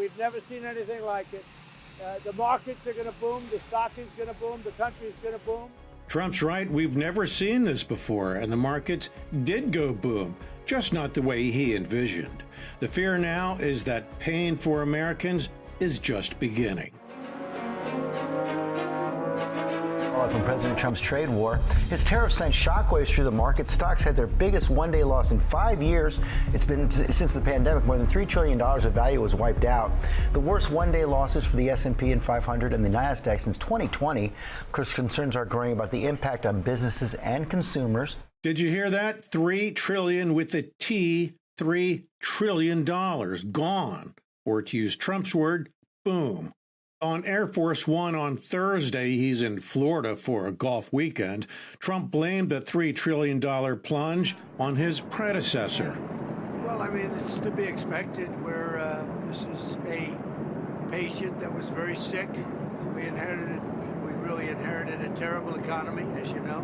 We've never seen anything like it. The markets are going to boom. The stock is going to boom. The country is going to boom. Trump's right. We've never seen this before, and the markets did go boom, just not the way he envisioned. The fear now is that pain for Americans is just beginning. From President Trump's trade war, his tariffs sent shockwaves through the market. Stocks had their biggest one-day loss in 5 years. It's been since the pandemic. More than $3 trillion of value was wiped out. The worst one-day losses for the S&P and 500 and the NASDAQ since 2020. Of course, concerns are growing about the impact on businesses and consumers. Did you hear that? $3 trillion with a T, $3 trillion gone. Or to use Trump's word, boom. On Air Force One on Thursday, he's in Florida for a golf weekend, Trump blamed the $3 trillion plunge on his predecessor. Well, I mean, it's to be expected. This is a patient that was very sick. We really inherited a terrible economy, as you know,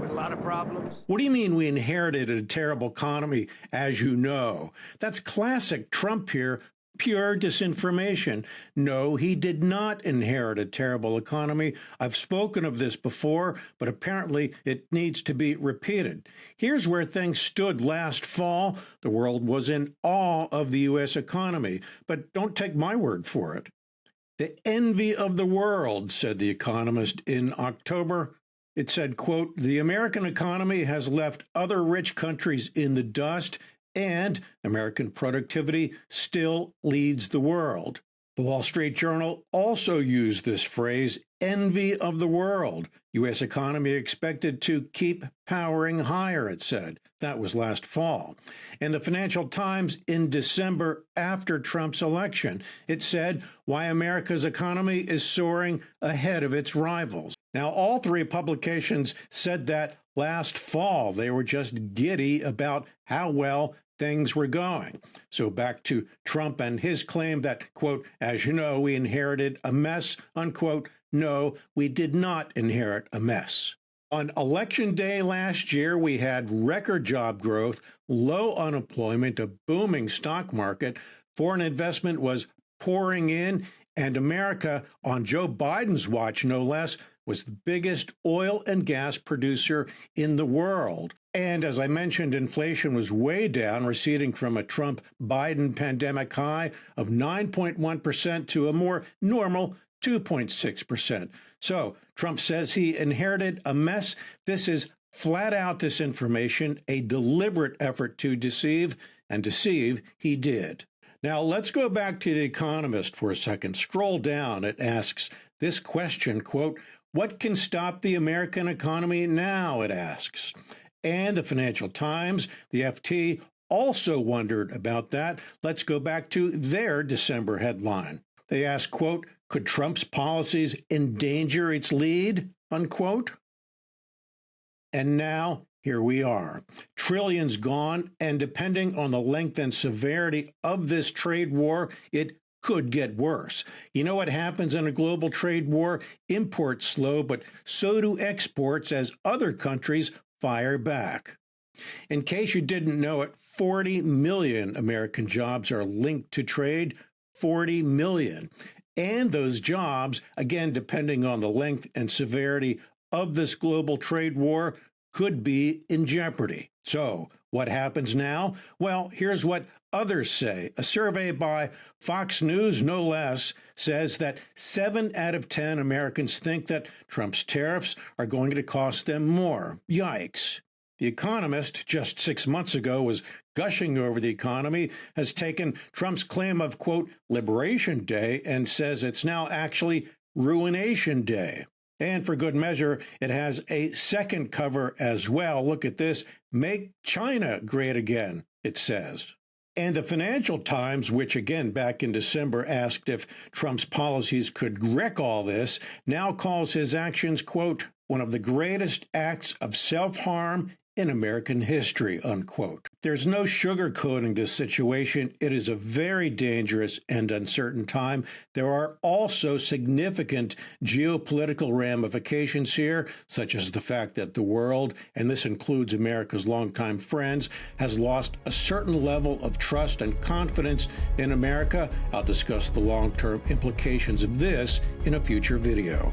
with a lot of problems. What do you mean we inherited a terrible economy, as you know? That's classic Trump here. Pure disinformation. No, he did not inherit a terrible economy. I've spoken of this before, but apparently it needs to be repeated. Here's where things stood last fall. The world was in awe of the U.S. economy, but don't take my word for it. The envy of the world, said The Economist in October. It said, quote, the American economy has left other rich countries in the dust, and American productivity still leads the world. The Wall Street Journal also used this phrase, envy of the world. U.S. economy expected to keep powering higher, it said. That was last fall. And the Financial Times in December after Trump's election, it said why America's economy is soaring ahead of its rivals. Now, all three publications said that last fall. They were just giddy about how well things were going. So back to Trump and his claim that, quote, as you know, we inherited a mess, unquote. No, we did not inherit a mess. On Election Day last year, we had record job growth, low unemployment, a booming stock market, foreign investment was pouring in, and America, on Joe Biden's watch no less, was the biggest oil and gas producer in the world. And as I mentioned, inflation was way down, receding from a Trump-Biden pandemic high of 9.1% to a more normal 2.6%. So Trump says he inherited a mess. This is flat out disinformation, a deliberate effort to deceive, and deceive he did. Now let's go back to The Economist for a second. Scroll down. It asks this question, quote, what can stop the American economy now, it asks. And the Financial Times, the FT, also wondered about that. Let's go back to their December headline. They asked, quote, could Trump's policies endanger its lead, unquote? And now, here we are. Trillions gone, and depending on the length and severity of this trade war, it could get worse. You know what happens in a global trade war? Imports slow, but so do exports as other countries fire back. In case you didn't know it, 40 million American jobs are linked to trade, 40 million. And those jobs, again, depending on the length and severity of this global trade war, could be in jeopardy. So what happens now? Well, here's what others say. A survey by Fox News, no less, says that 7 out of 10 Americans think that Trump's tariffs are going to cost them more. Yikes. The Economist, just 6 months ago, was gushing over the economy, has taken Trump's claim of, quote, Liberation Day and says it's now actually Ruination Day. And for good measure, it has a second cover as well. Look at this. Make China great again, it says. And the Financial Times, which again back in December asked if Trump's policies could wreck all this, now calls his actions, quote, one of the greatest acts of self-harm in American history, unquote. There's no sugarcoating this situation. It is a very dangerous and uncertain time. There are also significant geopolitical ramifications here, such as the fact that the world, and this includes America's longtime friends, has lost a certain level of trust and confidence in America. I'll discuss the long-term implications of this in a future video.